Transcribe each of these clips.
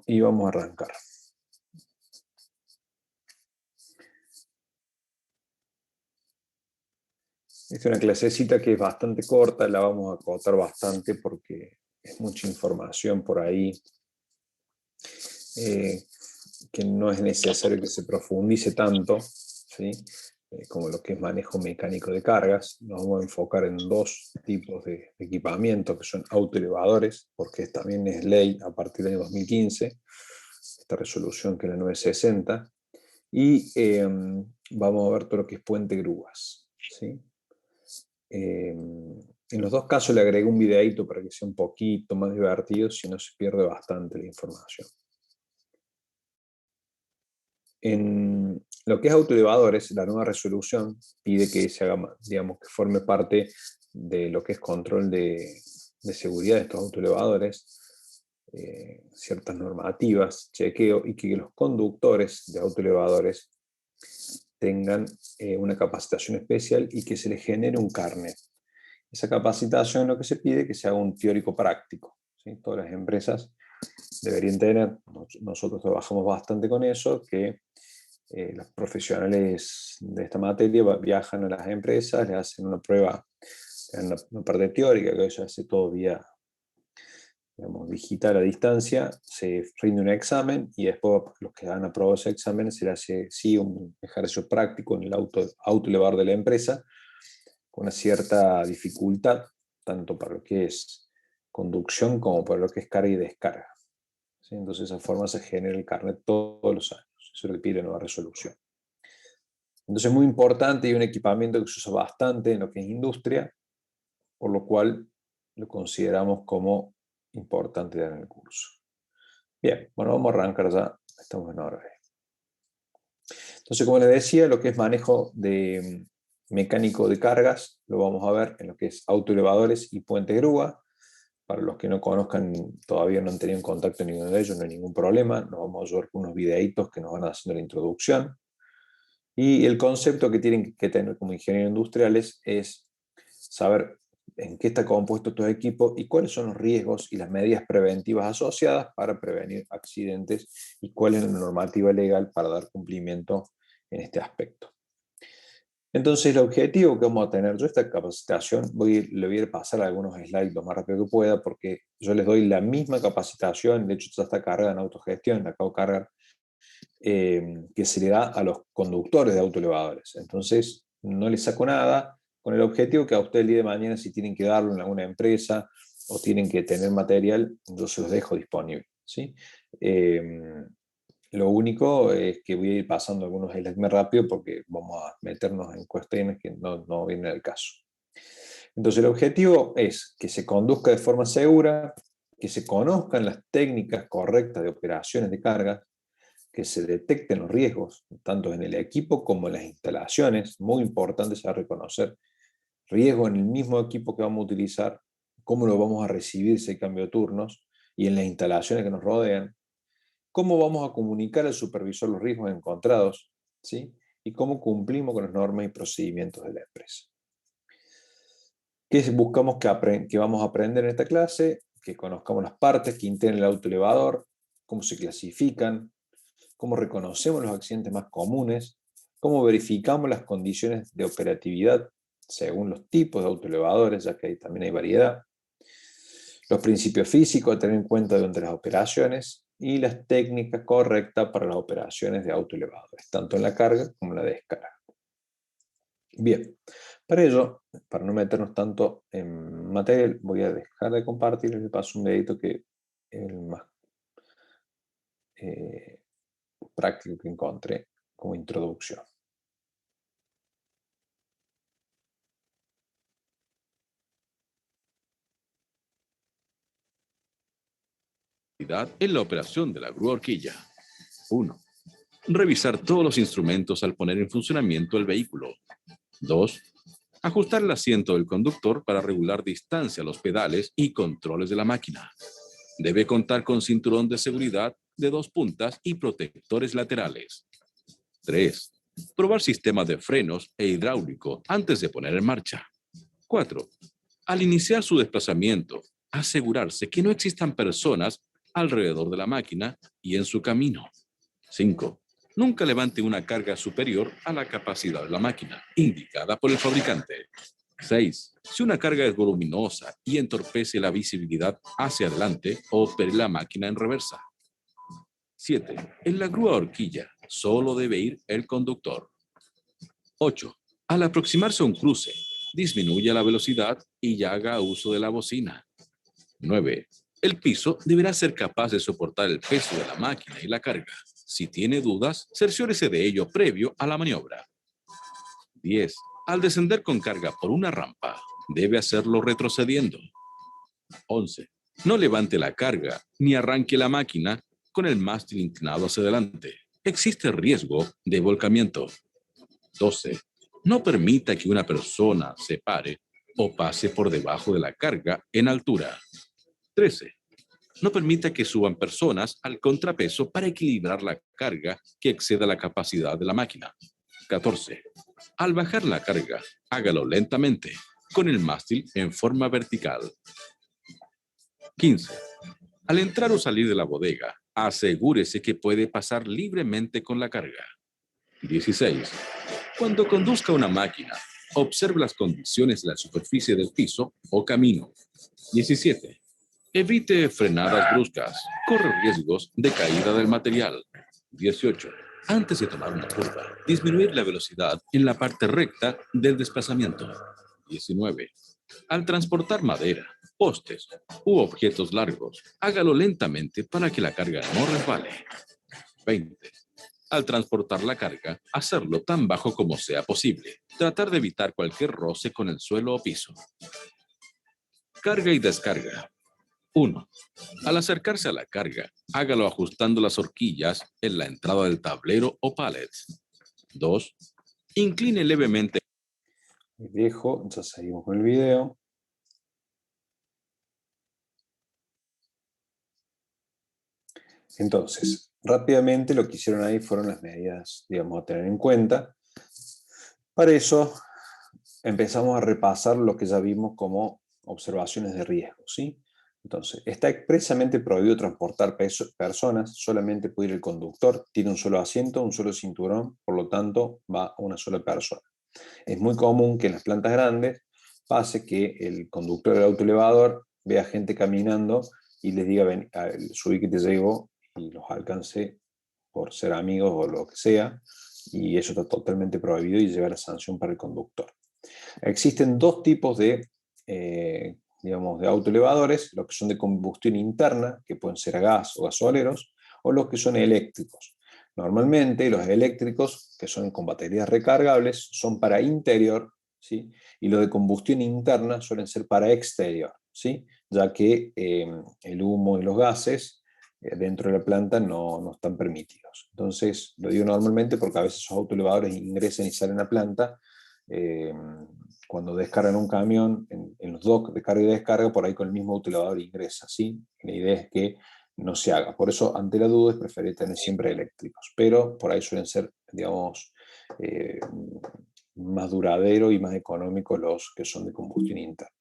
y vamos a arrancar. Es una clasecita que es bastante corta, la vamos a acotar bastante porque es mucha información por ahí, que no es necesario que se profundice tanto, ¿sí? Como lo que es manejo mecánico de cargas. Nos vamos a enfocar en dos tipos de equipamiento, que son autoelevadores, porque también es ley a partir del año 2015, esta resolución que es la 960, y vamos a ver todo lo que es puente grúas, ¿sí? En los dos casos le agregué un videíto para que sea un poquito más divertido, si no se pierde bastante la información. En lo que es autoelevadores, la nueva resolución pide que se haga, digamos, que forme parte de lo que es control de seguridad de estos autoelevadores, ciertas normativas, chequeo, y que los conductores de autoelevadores tengan una capacitación especial y que se les genere un carnet. Esa capacitación lo que se pide es que se haga un teórico práctico, ¿sí? Todas las empresas deberían tener, nosotros trabajamos bastante con eso, que los profesionales de esta materia viajan a las empresas, le hacen una prueba, una parte teórica, que eso hace todo vía, digamos, digital a distancia, se rinde un examen y después los que han aprobado ese examen se le hace sí un ejercicio práctico en el autoelevador de la empresa, con una cierta dificultad, tanto para lo que es conducción como para lo que es carga y descarga, ¿sí? Entonces, de esa forma se genera el carnet todos los años. Eso es lo que pide la nueva resolución. Entonces, es muy importante y un equipamiento que se usa bastante en lo que es industria, por lo cual lo consideramos como importante en el curso. Bien, bueno, vamos a arrancar ya. Estamos en hora. Entonces, como les decía, lo que es manejo de mecánico de cargas, lo vamos a ver en lo que es autoelevadores y puente grúa. Para los que no conozcan, todavía no han tenido contacto en ninguno de ellos, no hay ningún problema. Nos vamos a ayudar con unos videitos que nos van haciendo la introducción. Y el concepto que tienen que tener como ingenieros industriales es saber en qué está compuesto tu equipo y cuáles son los riesgos y las medidas preventivas asociadas para prevenir accidentes y cuál es la normativa legal para dar cumplimiento en este aspecto. Entonces, el objetivo que vamos a tener yo, esta capacitación, le voy a pasar algunos slides lo más rápido que pueda, porque yo les doy la misma capacitación, de hecho ya está cargada en autogestión, la acabo de cargar, que se le da a los conductores de autoelevadores. Entonces, no les saco nada, con el objetivo que a ustedes el día de mañana, si tienen que darlo en alguna empresa o tienen que tener material, yo se los dejo disponible, ¿sí? Lo único es que voy a ir pasando algunos slides más rápido porque vamos a meternos en cuestiones que no vienen al caso. Entonces, el objetivo es que se conduzca de forma segura, que se conozcan las técnicas correctas de operaciones de carga, que se detecten los riesgos, tanto en el equipo como en las instalaciones. Muy importante saber reconocer riesgos en el mismo equipo que vamos a utilizar, cómo lo vamos a recibir si hay cambio de turnos, y en las instalaciones que nos rodean. Cómo vamos a comunicar al supervisor los riesgos encontrados, ¿sí? Y cómo cumplimos con las normas y procedimientos de la empresa. ¿Qué buscamos que vamos a aprender en esta clase? Que conozcamos las partes que integran el autoelevador, cómo se clasifican, cómo reconocemos los accidentes más comunes, cómo verificamos las condiciones de operatividad según los tipos de autoelevadores, ya que también hay variedad, los principios físicos a tener en cuenta durante las operaciones y las técnicas correctas para las operaciones de autoelevadores, tanto en la carga como en la descarga. Bien, para ello, para no meternos tanto en materia, voy a dejar de compartir y les paso un dedito que es el más práctico que encontré como introducción. En la operación de la grúa horquilla. 1. Revisar todos los instrumentos al poner en funcionamiento el vehículo. 2. Ajustar el asiento del conductor para regular distancia a los pedales y controles de la máquina. Debe contar con cinturón de seguridad de 2 puntas y protectores laterales. 3. Probar sistema de frenos e hidráulico antes de poner en marcha. 4. Al iniciar su desplazamiento, asegurarse que no existan personas alrededor de la máquina y en su camino. 5. Nunca levante una carga superior a la capacidad de la máquina, indicada por el fabricante. 6. Si una carga es voluminosa y entorpece la visibilidad hacia adelante, opere la máquina en reversa. 7. En la grúa horquilla solo debe ir el conductor. 8. Al aproximarse a un cruce, disminuya la velocidad y ya haga uso de la bocina. 9. El piso deberá ser capaz de soportar el peso de la máquina y la carga. Si tiene dudas, cerciórese de ello previo a la maniobra. 10. Al descender con carga por una rampa, debe hacerlo retrocediendo. 11. No levante la carga ni arranque la máquina con el mástil inclinado hacia adelante. Existe riesgo de volcamiento. 12. No permita que una persona se pare o pase por debajo de la carga en altura. 13. No permita que suban personas al contrapeso para equilibrar la carga que exceda la capacidad de la máquina. 14. Al bajar la carga, hágalo lentamente, con el mástil en forma vertical. 15. Al entrar o salir de la bodega, asegúrese que puede pasar libremente con la carga. 16. Cuando conduzca una máquina, observe las condiciones de la superficie del piso o camino. 17. Evite frenadas bruscas. Corre riesgos de caída del material. 18. Antes de tomar una curva, disminuir la velocidad en la parte recta del desplazamiento. 19. Al transportar madera, postes u objetos largos, hágalo lentamente para que la carga no resbale. 20. Al transportar la carga, hacerlo tan bajo como sea posible. Tratar de evitar cualquier roce con el suelo o piso. Carga y descarga. 1. Al acercarse a la carga, hágalo ajustando las horquillas en la entrada del tablero o pallet. 2. Incline levemente. Dejo, ya seguimos con el video. Entonces, rápidamente lo que hicieron ahí fueron las medidas, digamos, a tener en cuenta. Para eso empezamos a repasar lo que ya vimos como observaciones de riesgo, ¿sí? Entonces, está expresamente prohibido transportar personas, solamente puede ir el conductor, tiene un solo asiento, un solo cinturón, por lo tanto va una sola persona. Es muy común que en las plantas grandes pase que el conductor del autoelevador vea gente caminando y les diga, ven, subí que te llevo, y los alcance por ser amigos o lo que sea, y eso está totalmente prohibido y lleva la sanción para el conductor. Existen dos tipos digamos, de autoelevadores, los que son de combustión interna, que pueden ser a gas o gasoleros, o los que son eléctricos. Normalmente los eléctricos, que son con baterías recargables, son para interior, ¿sí? Y los de combustión interna suelen ser para exterior, ¿sí? Ya que el humo y los gases dentro de la planta no están permitidos. Entonces, lo digo normalmente porque a veces esos autoelevadores ingresan y salen a la planta, cuando descargan un camión, en los docks de carga y descarga, por ahí con el mismo autoelevador ingresa, ¿sí? La idea es que no se haga. Por eso, ante la duda, es preferible tener siempre eléctricos, pero por ahí suelen ser, digamos, más duraderos y más económicos los que son de combustión interna.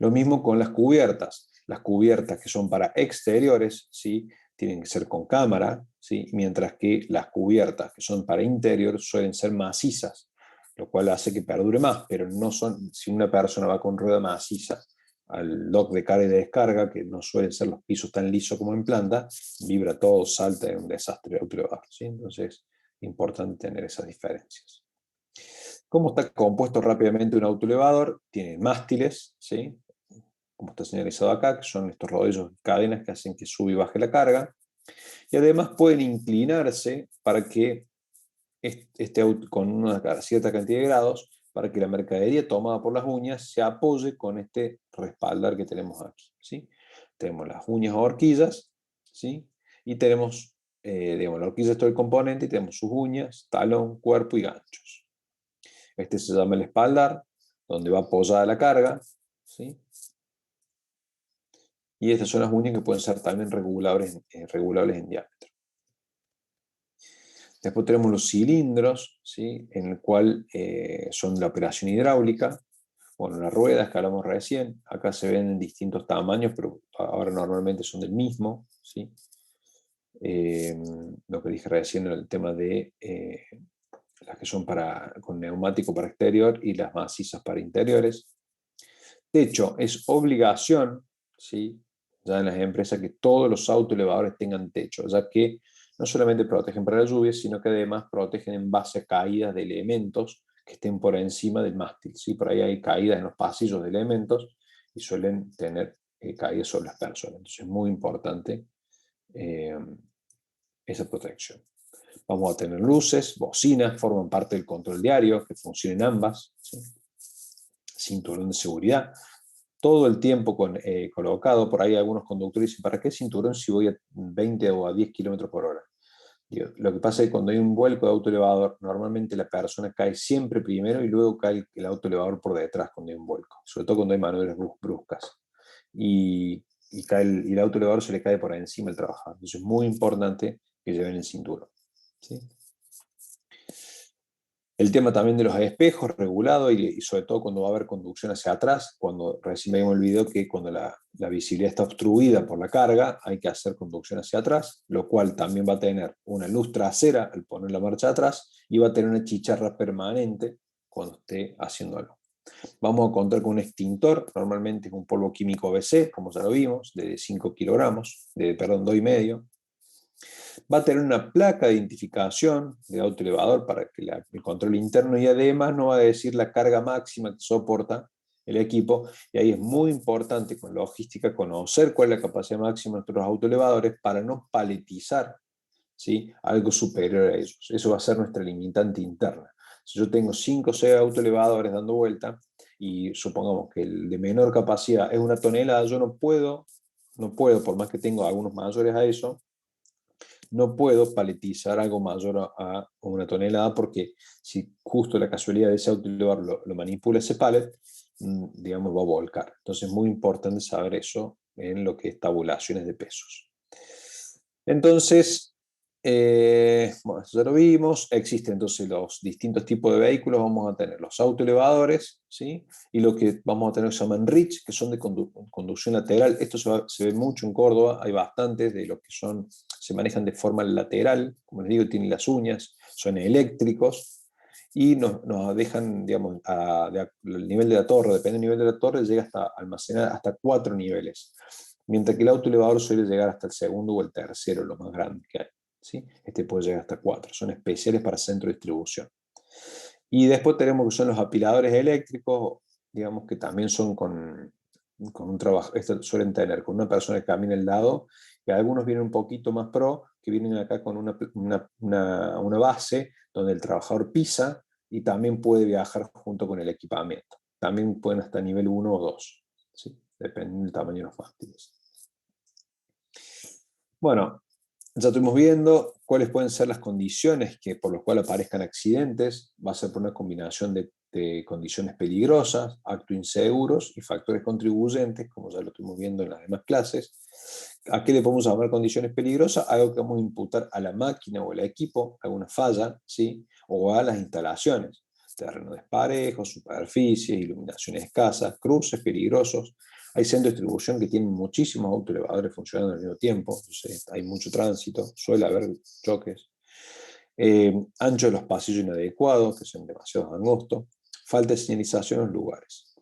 Lo mismo con las cubiertas. Las cubiertas que son para exteriores, ¿sí? Tienen que ser con cámara, ¿sí? Mientras que las cubiertas que son para interior suelen ser macizas, lo cual hace que perdure más, pero no son, si una persona va con rueda maciza al dock de carga y de descarga, que no suelen ser los pisos tan lisos como en planta, vibra todo, salta, en un desastre de autoelevador, ¿sí? Entonces, importante tener esas diferencias. ¿Cómo está compuesto rápidamente un autoelevador? Tiene mástiles, ¿sí? Como está señalizado acá, que son estos rodillos cadenas que hacen que sube y baje la carga, y además pueden inclinarse para que esté con una cierta cantidad de grados, para que la mercadería tomada por las uñas se apoye con este respaldar que tenemos aquí, ¿sí? Tenemos las uñas o horquillas, ¿sí? Y tenemos, digamos, la horquilla es todo el componente, y tenemos sus uñas, talón, cuerpo y ganchos. Este se llama el espaldar, donde va apoyada la carga, ¿sí? Y estas son las uñas que pueden ser también regulables en diámetro. Después tenemos los cilindros, ¿sí? En el cual son la operación hidráulica. Bueno, las ruedas que hablamos recién, acá se ven en distintos tamaños, pero ahora normalmente son del mismo, ¿sí? Lo que dije recién en el tema de las que son con neumático para exterior y las macizas para interiores. Techo, es obligación, ¿sí?, ya en las empresas, que todos los autoelevadores tengan techo, ya que no solamente protegen para la lluvia, sino que además protegen en base a caídas de elementos que estén por encima del mástil, ¿sí? Por ahí hay caídas en los pasillos de elementos y suelen tener caídas sobre las personas. Entonces es muy importante esa protección. Vamos a tener luces, bocinas, forman parte del control diario, que funcionen ambas, ¿sí? Cinturón de seguridad, todo el tiempo colocado. Por ahí algunos conductores dicen, ¿para qué cinturón si voy a 20 o a 10 kilómetros por hora? Lo que pasa es que cuando hay un vuelco de autoelevador, normalmente la persona cae siempre primero y luego cae el autoelevador por detrás cuando hay un vuelco, sobre todo cuando hay maniobras bruscas. Y el autoelevador se le cae por encima al trabajador. Entonces es muy importante que lleven el cinturón, ¿sí? El tema también de los espejos regulado y sobre todo cuando va a haber conducción hacia atrás, cuando recién vimos el video que cuando la visibilidad está obstruida por la carga, hay que hacer conducción hacia atrás, lo cual también va a tener una luz trasera al poner la marcha atrás y va a tener una chicharra permanente cuando esté haciéndolo. Vamos a contar con un extintor, normalmente es un polvo químico BC, como ya lo vimos, de 5 kilogramos, perdón, 2,5. Va a tener una placa de identificación de autoelevador para que el control interno, y además no va a decir la carga máxima que soporta el equipo, y ahí es muy importante con logística conocer cuál es la capacidad máxima de nuestros autoelevadores para no paletizar, ¿sí?, algo superior a ellos. Eso va a ser nuestra limitante interna. Si yo tengo 5 o 6 autoelevadores dando vuelta y supongamos que el de menor capacidad es 1 tonelada, yo no puedo, por más que tengo algunos mayores a eso, no puedo paletizar algo mayor a 1 tonelada, porque si justo la casualidad de ese autoelevador lo manipula ese pallet, digamos, va a volcar. Entonces es muy importante saber eso en lo que es tabulaciones de pesos. Entonces, bueno, ya lo vimos. Existen entonces los distintos tipos de vehículos. Vamos a tener los autoelevadores, ¿sí?, y lo que vamos a tener se llaman RITS, que son de conducción lateral. Esto se ve mucho en Córdoba. Hay bastantes de los que se manejan de forma lateral, como les digo, tienen las uñas, son eléctricos y nos dejan, digamos, el nivel de la torre, depende del nivel de la torre, llega hasta almacenar hasta 4 niveles. Mientras que el autoelevador suele llegar hasta el segundo o el tercero, lo más grande que hay, ¿sí? Este puede llegar hasta 4, son especiales para centro de distribución. Y después tenemos que son los apiladores eléctricos, digamos, que también son con un trabajo, esto suelen tener con una persona que camina al lado, y algunos vienen un poquito más pro, que vienen acá con una base donde el trabajador pisa y también puede viajar junto con el equipamiento. También pueden hasta nivel 1 o 2, ¿sí?, dependiendo del tamaño de los mástiles. Bueno, ya estuvimos viendo cuáles pueden ser las condiciones por las cuales aparezcan accidentes. Va a ser por una combinación de condiciones peligrosas, actos inseguros y factores contribuyentes, como ya lo estuvimos viendo en las demás clases. ¿A qué le podemos llamar condiciones peligrosas? Algo que vamos a imputar a la máquina o al equipo, alguna falla, ¿sí?, o a las instalaciones. Terreno desparejo, superficies, iluminaciones escasas, cruces peligrosos. Hay centros de distribución que tienen muchísimos autoelevadores funcionando al mismo tiempo, entonces hay mucho tránsito, suele haber choques. Ancho de los pasillos inadecuados, que son demasiado angostos. Falta de señalización en los lugares.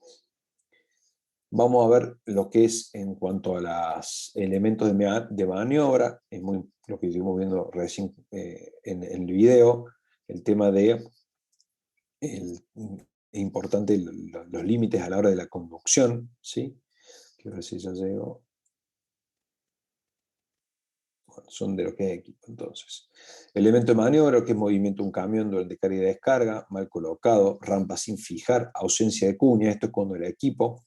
Vamos a ver lo que es en cuanto a los elementos de maniobra. Es lo que estuvimos viendo recién en el video, el tema de importante los límites a la hora de la conducción, ¿sí? Quiero ver si ya llego. Bueno, son de lo que es equipo, entonces. Elemento de maniobra, que es movimiento de un camión durante carga y descarga, mal colocado, rampa sin fijar, ausencia de cuña. Esto es cuando el equipo,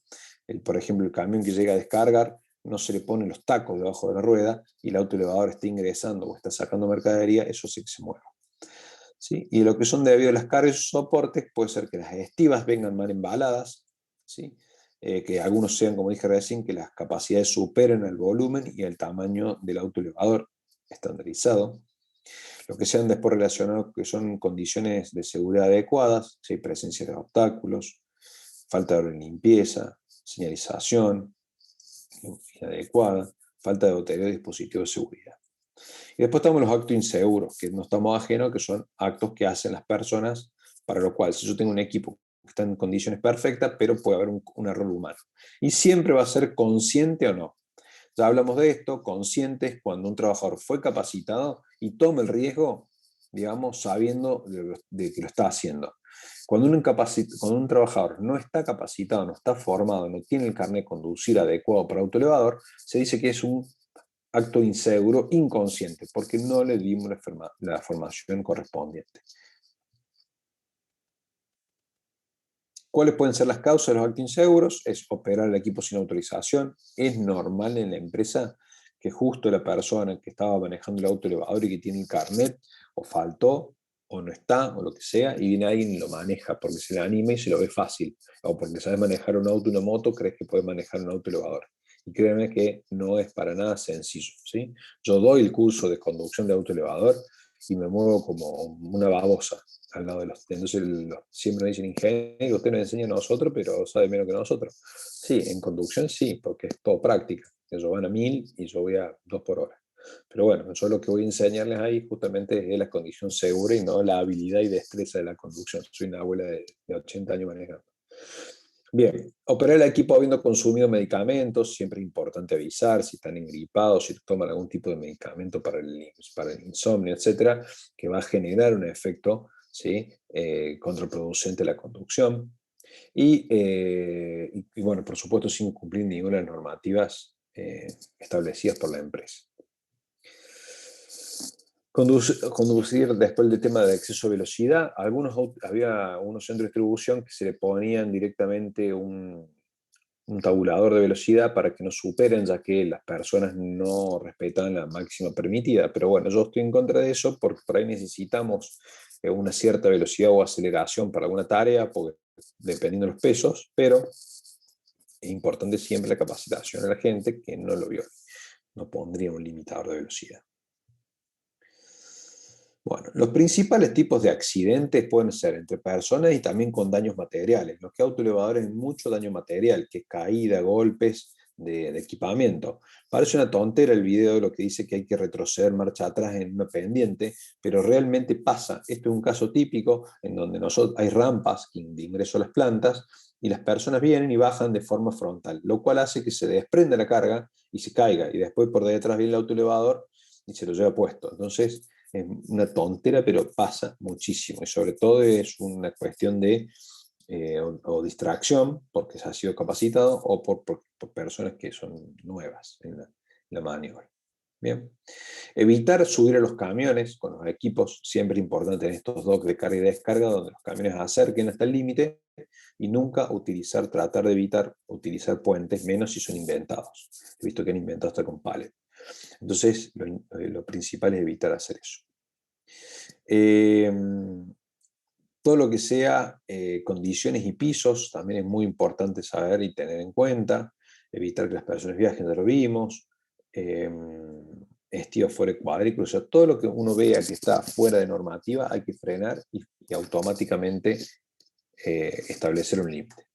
por ejemplo, el camión que llega a descargar, no se le ponen los tacos debajo de la rueda y el autoelevador está ingresando o está sacando mercadería, eso sí que se mueve, ¿sí? Y lo que son debido a las cargas y soportes, puede ser que las estivas vengan mal embaladas, ¿sí? Que algunos sean, como dije recién, que las capacidades superen el volumen y el tamaño del autoelevador estandarizado. Lo que sean después relacionados que son condiciones de seguridad adecuadas, si hay presencia de obstáculos, falta de orden y limpieza, señalización inadecuada, falta de batería de dispositivos de seguridad. Y después tenemos los actos inseguros, que no estamos ajenos, que son actos que hacen las personas, para lo cual, si yo tengo un equipo que está en condiciones perfectas, pero puede haber un error humano. Y siempre va a ser consciente o no. Ya hablamos de esto, consciente es cuando un trabajador fue capacitado y toma el riesgo, digamos, sabiendo de que lo está haciendo. Cuando un trabajador no está capacitado, no está formado, no tiene el carnet de conducir adecuado para autoelevador, se dice que es un acto inseguro inconsciente, porque no le dimos la formación correspondiente. ¿Cuáles pueden ser las causas de los actos inseguros? Es operar el equipo sin autorización. Es normal en la empresa que justo la persona que estaba manejando el autoelevador y que tiene el carnet o faltó o no está o lo que sea, y viene alguien y lo maneja porque se le anima y se lo ve fácil, o porque sabes manejar un auto, una moto, crees que puedes manejar un autoelevador. Y créanme que no es para nada sencillo, ¿sí? Yo doy el curso de conducción de autoelevador y me muevo como una babosa al lado de los... Entonces siempre me dicen, ingeniero, usted nos enseña a nosotros, pero sabe menos que nosotros. Sí, en conducción sí, porque es todo práctica. Ellos van a 1000 y yo voy a 2 por hora. Pero bueno, yo lo que voy a enseñarles ahí justamente es la condición segura y no la habilidad y destreza de la conducción. Soy una abuela de 80 años manejando. Bien, operar el equipo habiendo consumido medicamentos, siempre es importante avisar si están engripados, si toman algún tipo de medicamento para el insomnio, etcétera, que va a generar un efecto, ¿sí? Contraproducente a la conducción. Y bueno, por supuesto, sin cumplir ninguna de las normativas establecidas por la empresa. Conducir después del tema de exceso de velocidad. Había unos centros de distribución que se le ponían directamente un tabulador de velocidad para que no superen, ya que las personas no respetan la máxima permitida. Pero bueno, yo estoy en contra de eso porque por ahí necesitamos una cierta velocidad o aceleración para alguna tarea, porque, dependiendo de los pesos, pero es importante siempre la capacitación a la gente que no lo viole. No pondría un limitador de velocidad. Bueno, los principales tipos de accidentes pueden ser entre personas y también con daños materiales. Los que autoelevadores hay mucho daño material, que es caída, golpes de equipamiento. Parece una tontera el video de lo que dice que hay que retroceder marcha atrás en una pendiente, pero realmente pasa. Esto es un caso típico en donde hay rampas de ingreso a las plantas y las personas vienen y bajan de forma frontal, lo cual hace que se desprenda la carga y se caiga, y después por detrás viene el autoelevador y se lo lleva puesto. Entonces, es una tontera, pero pasa muchísimo. Y sobre todo es una cuestión de o distracción, porque se ha sido capacitado, o por personas que son nuevas en la maniobra. Bien. Evitar subir a los camiones con los equipos, siempre importante en estos docks de carga y descarga, donde los camiones acerquen hasta el límite, y nunca tratar de evitar utilizar puentes, menos si son inventados. He visto que han inventado hasta con pallet. Entonces, lo principal es evitar hacer eso. Todo lo que sea condiciones y pisos también es muy importante saber y tener en cuenta. Evitar que las personas viajen, ya lo vimos. Estío fuera de cuadrícula, o sea, todo lo que uno vea que está fuera de normativa hay que frenar y automáticamente establecer un límite.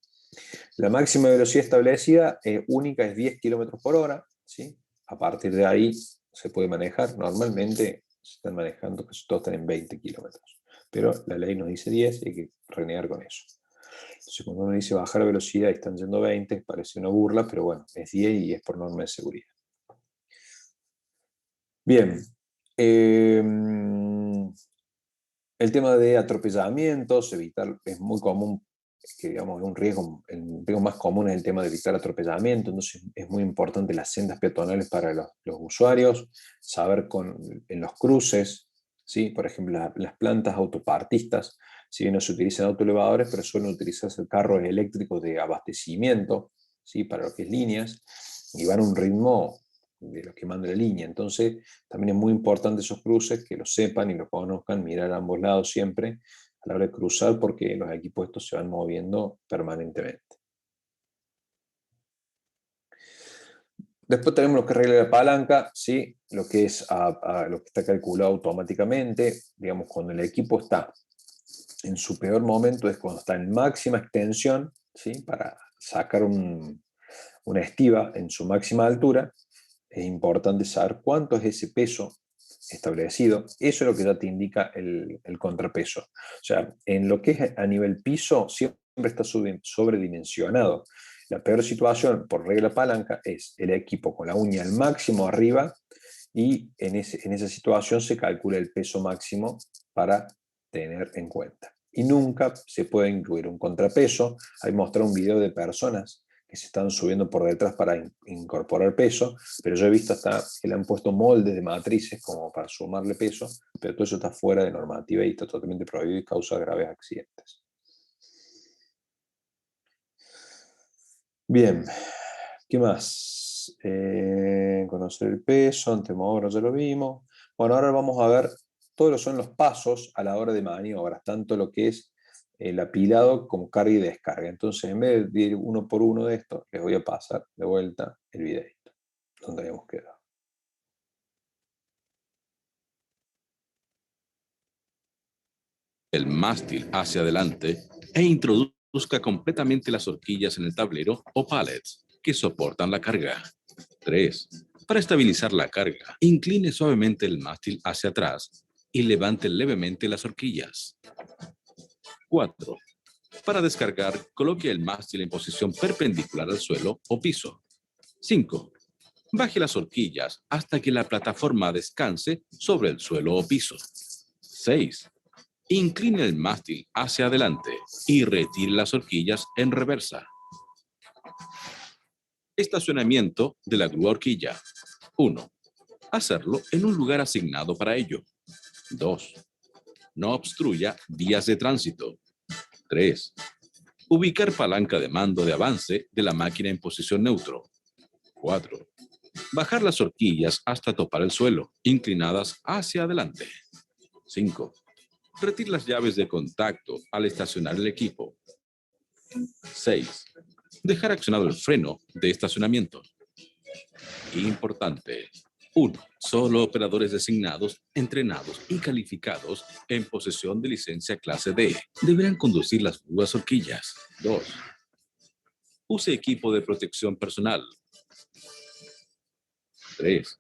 La máxima velocidad establecida única es 10 km por hora, ¿sí? A partir de ahí se puede manejar. Normalmente se están manejando, casi todos están en 20 kilómetros, pero la ley nos dice 10 y hay que renegar con eso. Entonces, cuando uno dice bajar la velocidad y están yendo 20, parece una burla, pero bueno, es 10 y es por norma de seguridad. Bien. El tema de atropellamientos, evitar, es muy común que digamos el riesgo más común es el tema de evitar atropellamiento, entonces es muy importante las sendas peatonales para los usuarios, saber en los cruces, ¿sí? Por ejemplo, las plantas autopartistas, si bien no se utilizan autoelevadores, pero suelen utilizarse carros eléctricos de abastecimiento, ¿sí? Para lo que es líneas, y van a un ritmo de lo que manda la línea. Entonces, también es muy importante esos cruces, que lo sepan y lo conozcan, mirar a ambos lados siempre a la hora de cruzar, porque los equipos estos se van moviendo permanentemente. Después tenemos lo que regla la palanca, ¿sí? Lo que es lo que está calculado automáticamente. Digamos, cuando el equipo está en su peor momento es cuando está en máxima extensión, ¿sí? Para sacar una estiva en su máxima altura, es importante saber cuánto es ese peso establecido. Eso es lo que ya te indica el contrapeso. O sea, en lo que es a nivel piso, siempre está sobredimensionado. La peor situación, por regla palanca, es el equipo con la uña al máximo arriba y en esa situación se calcula el peso máximo para tener en cuenta. Y nunca se puede incluir un contrapeso. Ahí mostré un video de personas que se están subiendo por detrás para incorporar peso, pero yo he visto hasta que le han puesto moldes de matrices como para sumarle peso, pero todo eso está fuera de normativa y está totalmente prohibido y causa graves accidentes. Bien, ¿qué más? Conocer el peso, antemodoro ya lo vimos. Bueno, ahora vamos a ver todos lo son los pasos a la hora de maniobras, tanto lo que es el apilado como carga y descarga. Entonces, en vez de ir uno por uno de estos, les voy a pasar de vuelta el videito, donde habíamos quedado. El mástil hacia adelante e introduzca completamente las horquillas en el tablero o pallets que soportan la carga. 3. Para estabilizar la carga, incline suavemente el mástil hacia atrás y levante levemente las horquillas. 4. Para descargar, coloque el mástil en posición perpendicular al suelo o piso. 5. Baje las horquillas hasta que la plataforma descanse sobre el suelo o piso. 6. Incline el mástil hacia adelante y retire las horquillas en reversa. Estacionamiento de la grúa horquilla. 1. Hacerlo en un lugar asignado para ello. 2. No obstruya vías de tránsito. 3. Ubicar palanca de mando de avance de la máquina en posición neutro. 4. Bajar las horquillas hasta topar el suelo, inclinadas hacia adelante. 5. Retire las llaves de contacto al estacionar el equipo. 6. Dejar accionado el freno de estacionamiento. Importante. 1. Solo operadores designados, entrenados y calificados en posesión de licencia clase D deberán conducir las grúas horquillas. 2. Use equipo de protección personal. 3.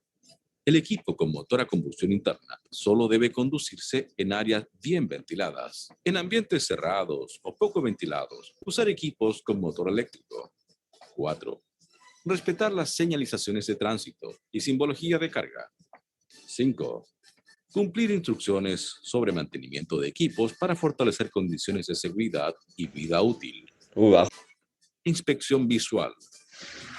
El equipo con motor a combustión interna solo debe conducirse en áreas bien ventiladas. En ambientes cerrados o poco ventilados, usar equipos con motor eléctrico. 4. Respetar las señalizaciones de tránsito y simbología de carga. 5. Cumplir instrucciones sobre mantenimiento de equipos para fortalecer condiciones de seguridad y vida útil. Inspección visual.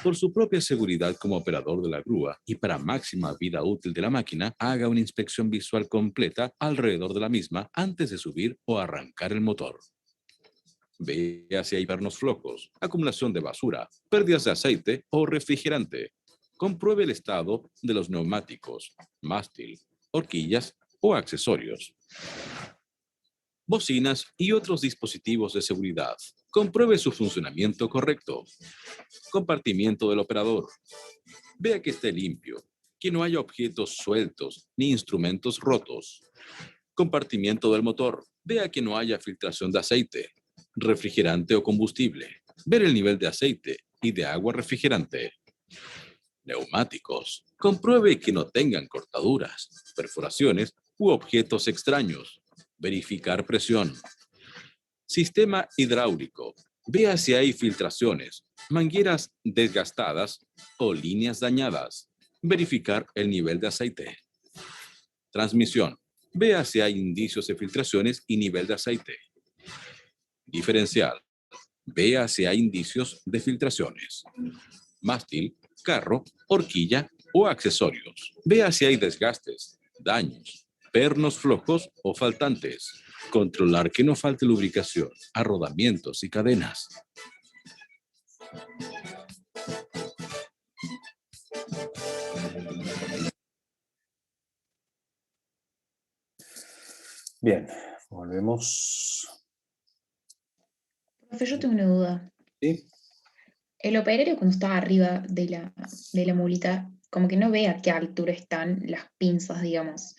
Por su propia seguridad como operador de la grúa y para máxima vida útil de la máquina, haga una inspección visual completa alrededor de la misma antes de subir o arrancar el motor. Vea si hay pernos flojos, acumulación de basura, pérdidas de aceite o refrigerante. Compruebe el estado de los neumáticos, mástil, horquillas o accesorios. Bocinas y otros dispositivos de seguridad. Compruebe su funcionamiento correcto. Compartimiento del operador. Vea que esté limpio, que no haya objetos sueltos ni instrumentos rotos. Compartimiento del motor. Vea que no haya filtración de aceite, refrigerante o combustible. Ver el nivel de aceite y de agua refrigerante. Neumáticos. Compruebe que no tengan cortaduras, perforaciones u objetos extraños. Verificar presión. Sistema hidráulico. Vea si hay filtraciones, mangueras desgastadas o líneas dañadas. Verificar el nivel de aceite. Transmisión. Vea si hay indicios de filtraciones y nivel de aceite. Diferencial. Vea si hay indicios de filtraciones. Mástil, carro, horquilla o accesorios. Vea si hay desgastes, daños, pernos flojos o faltantes. Controlar que no falte lubricación, arrodamientos y cadenas. Bien, volvemos. Profe, yo tengo una duda. ¿Sí? El operario cuando está arriba de la mulita, como que no ve a qué altura están las pinzas, digamos.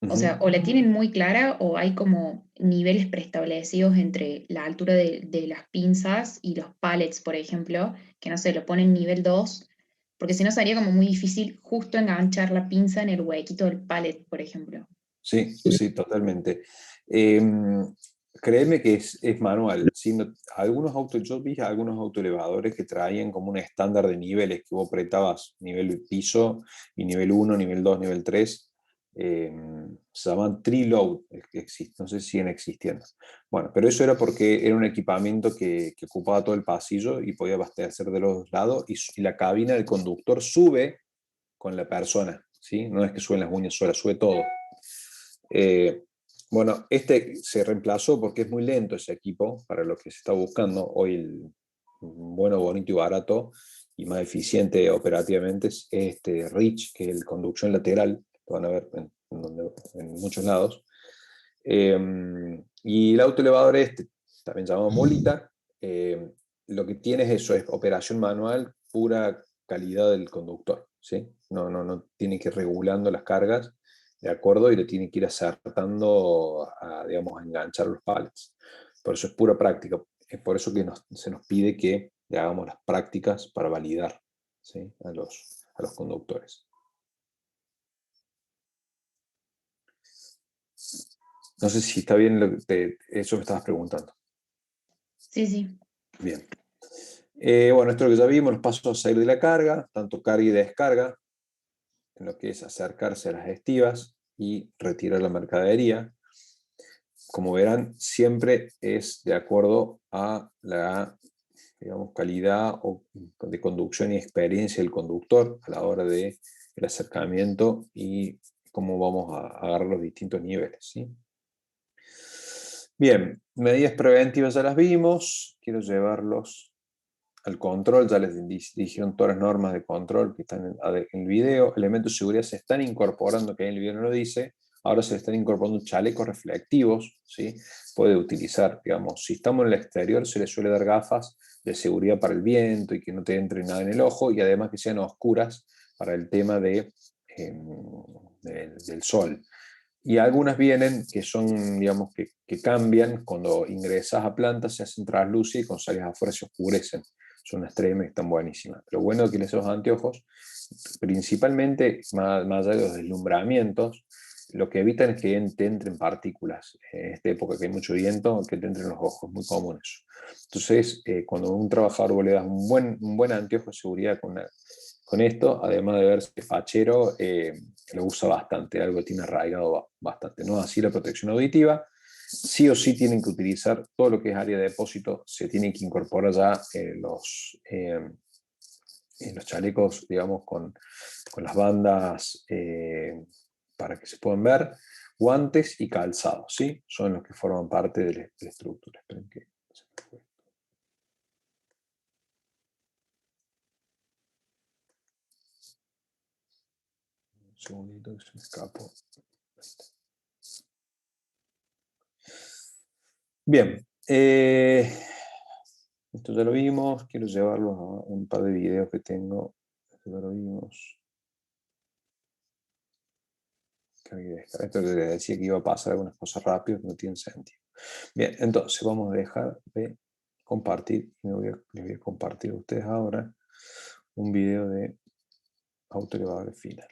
O sea, o la tienen muy clara o hay como niveles preestablecidos entre la altura de las pinzas y los pallets, por ejemplo, que no sé, lo ponen nivel 2 porque si no sería como muy difícil justo enganchar la pinza en el huequito del pallet, por ejemplo. Sí, sí, totalmente. Em, Créeme que es manual. ¿Sí? Algunos autos, yo vi algunos autoelevadores que traían como un estándar de niveles que vos apretabas nivel piso y nivel uno, nivel 2, nivel 3. Se llaman tree-load, que no sé si siguen existiendo. Bueno, pero eso era porque era un equipamiento que ocupaba todo el pasillo y podía abastecer de los lados y la cabina del conductor sube con la persona, ¿sí? No es que suben las uñas solas, sube todo. Eh, bueno, este se reemplazó porque es muy lento ese equipo para lo que se está buscando. Hoy el bueno, bonito y barato y más eficiente operativamente es este Reach, que es el conducción lateral, lo van a ver en muchos lados. Y el autoelevador este, también llamado Molita, lo que tiene es eso, es operación manual, pura calidad del conductor, ¿sí? No tiene que ir regulando las cargas de acuerdo y le tiene que ir acertando a, digamos, a enganchar los pallets. Por eso es pura práctica. Es por eso que se nos pide que le hagamos las prácticas para validar, ¿sí? a los conductores. No sé si está bien eso que estabas preguntando. Sí, sí. Bien. Bueno, esto es lo que ya vimos, los pasos a salir de la carga, tanto carga y descarga, en lo que es acercarse a las estivas y retirar la mercadería. Como verán, siempre es de acuerdo a la, digamos, calidad de conducción y experiencia del conductor a la hora del acercamiento y cómo vamos a agarrar los distintos niveles, ¿sí? Bien, medidas preventivas ya las vimos, quiero llevarlos al control, ya les dijeron todas las normas de control que están en el video. Elementos de seguridad se están incorporando, que en el video no lo dice, ahora se le están incorporando chalecos reflectivos, ¿sí? Puede utilizar, digamos, si estamos en el exterior se le suele dar gafas de seguridad para el viento y que no te entre nada en el ojo y además que sean oscuras para el tema del sol. Y algunas vienen que son, digamos, que cambian cuando ingresas a plantas, se hacen translúcidas y cuando sales afuera se oscurecen. Son unas 3M que están buenísimas. Lo bueno de que esos anteojos, principalmente, más allá de los deslumbramientos, lo que evitan es que te entren partículas. En esta época que hay mucho viento, que te entren los ojos, muy común eso. Entonces, cuando a un trabajador vos le das un buen anteojo de seguridad con esto, además de verse fachero, lo usa bastante, algo que tiene arraigado bastante. No así la protección auditiva. Sí o sí tienen que utilizar todo lo que es área de depósito, se tiene que incorporar ya los chalecos, digamos, con las bandas para que se puedan ver, guantes y calzados, ¿sí? Son los que forman parte de la estructura. Esperen que se me fue. Un segundito que se me escapó. Bien, esto ya lo vimos, quiero llevarlo a un par de videos que tengo. Esto ya lo vimos. Esto que les decía que iba a pasar algunas cosas rápido, no tiene sentido. Bien, entonces vamos a dejar de compartir y les voy a compartir a ustedes ahora un video de autoelevadores final.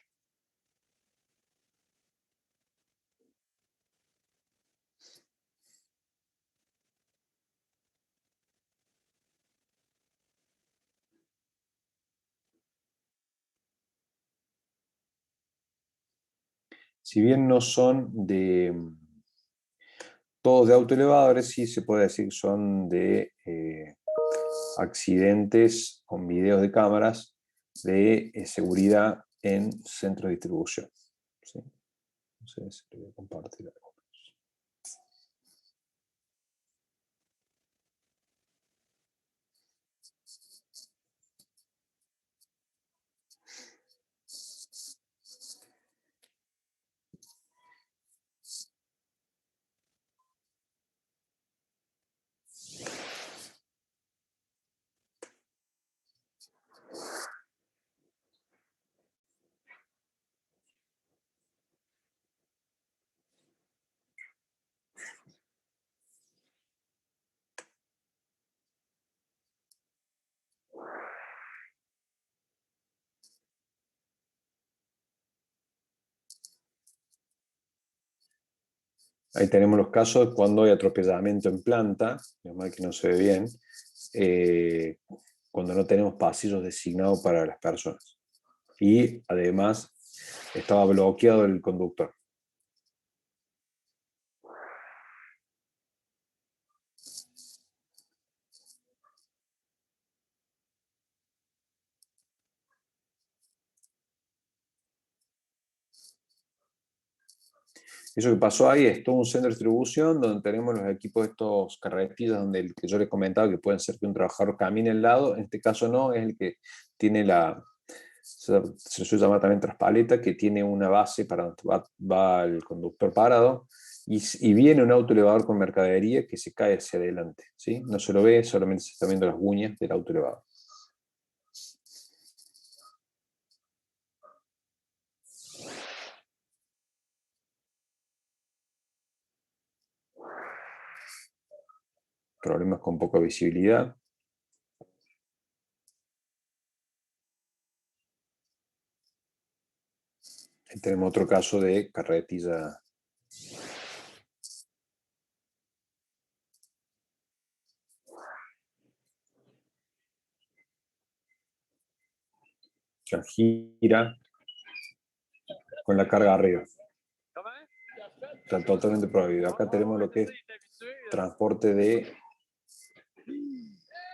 Si bien no son de todos de autoelevadores, sí se puede decir que son de accidentes con videos de cámaras de seguridad en centros de distribución. ¿Sí? Entonces, le voy a compartir algo. Ahí tenemos los casos cuando hay atropellamiento en planta, normal que no se ve bien, cuando no tenemos pasillos designados para las personas. Y además estaba bloqueado el conductor. Eso que pasó ahí es todo un centro de distribución donde tenemos los equipos de estos carretillas donde el que yo les comentaba que pueden ser que un trabajador camine al lado, en este caso no, es el que tiene se suele llamar también traspaleta, que tiene una base para donde va el conductor parado y viene un auto elevador con mercadería que se cae hacia adelante, ¿sí? No se lo ve, solamente se están viendo las uñas del auto elevador. Problemas con poca visibilidad. Ahí tenemos otro caso de carretilla que gira con la carga arriba. Está totalmente prohibido. Acá tenemos lo que es transporte de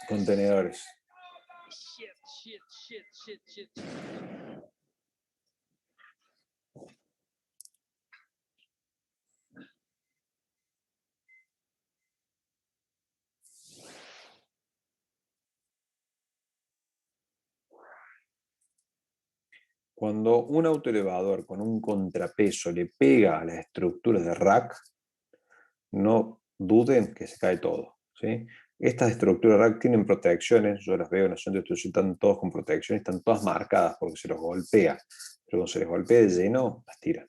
contenedores. Cuando un autoelevador con un contrapeso le pega a las estructuras de rack, no duden que se cae todo, ¿sí? Estas estructuras rack tienen protecciones, yo las veo en la zona de distribución, están todas con protecciones, están todas marcadas porque se los golpea, pero cuando se les golpea de lleno, las tiran.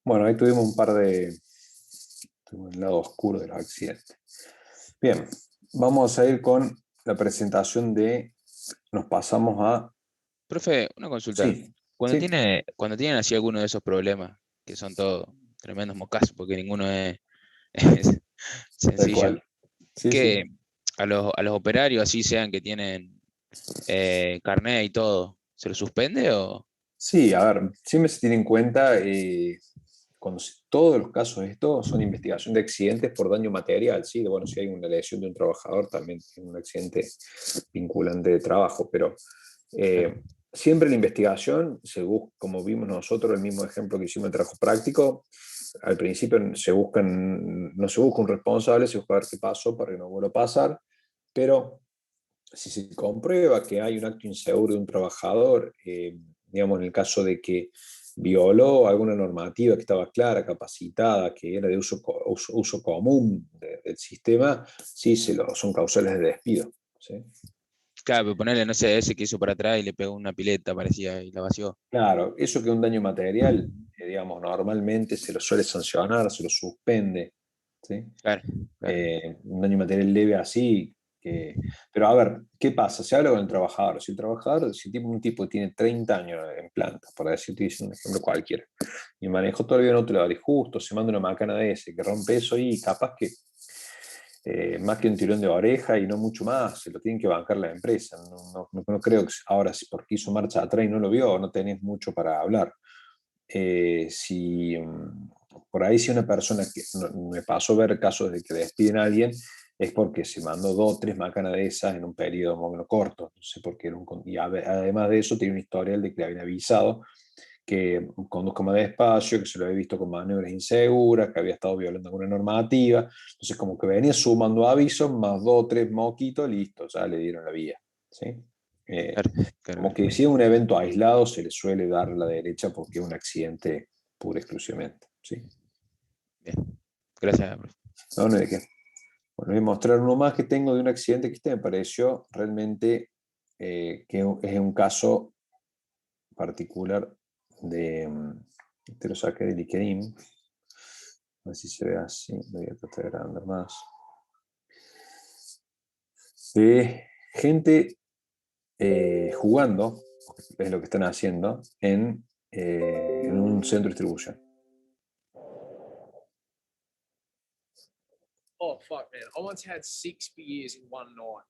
Bueno, ahí tuvimos un par de... Tuvimos el lado oscuro de los accidentes. Bien, vamos a ir con la presentación de... Nos pasamos a... Profe, una consulta. Sí, Cuando sí, cuando tienen así alguno de esos problemas, que son todos tremendos mocazos, porque ninguno es, es tal sencillo, cual. Sí, sí. que a los operarios, así sean que tienen carnet y todo, ¿se los suspende o...? Sí, a ver, siempre se tiene en cuenta, todos los casos de esto son investigación de accidentes por daño material, ¿sí? Bueno, si hay una lesión de un trabajador, también es un accidente vinculante de trabajo, pero Claro, siempre la investigación se busca, como vimos nosotros, el mismo ejemplo que hicimos en trabajo práctico, al principio no se busca un responsable, se busca ver qué pasó para que no vuelva a pasar, pero si se comprueba que hay un acto inseguro de un trabajador, digamos en el caso de que violó alguna normativa que estaba clara, capacitada, que era de uso común del sistema, sí son causales de despido. ¿Sí? claro, pero ponerle, no sé, ese que hizo para atrás y le pegó una pileta, parecía, y la vació. Claro, eso que es un daño material, digamos, normalmente se lo suele sancionar, se lo suspende. ¿Sí? Claro, claro. Un daño material leve así. Pero a ver, ¿qué pasa? Se habla con el trabajador. Si el trabajador, si un tipo tiene 30 años en planta, por decirte un ejemplo cualquiera, y manejó todavía no te lo y justo se manda una macana de ese que rompe eso y capaz que más que un tirón de oreja y no mucho más, se lo tienen que bancar la empresa. No creo que ahora, si porque hizo marcha atrás y no lo vio, no tenés mucho para hablar. Si por ahí si una persona que me pasó ver casos de que despiden a alguien es porque se mandó 2 o 3 macanas de esas en un periodo más o menos corto, no sé por qué y además de eso tiene un historial de que le habían avisado que conduzca más despacio, que se lo había visto con maniobras inseguras, que había estado violando alguna normativa, entonces como que venía sumando avisos, más 2 o 3 moquitos, listo, ya le dieron la vía, ¿sí? Eh, Claro, claro, como claro. que si es un evento aislado se le suele dar la derecha porque es un accidente puro y exclusivamente. ¿Sí? Bien. Gracias, profe. No, no hay de qué. Bueno, voy a mostrar uno más que tengo de un accidente que este me pareció realmente que es un caso particular de... Te lo saqué de LinkedIn. A ver si se ve así. Lo voy a tratar de agrandar más. De gente jugando, es lo que están haciendo, en un centro de distribución. Oh fuck, man! I once had 6 beers in one night.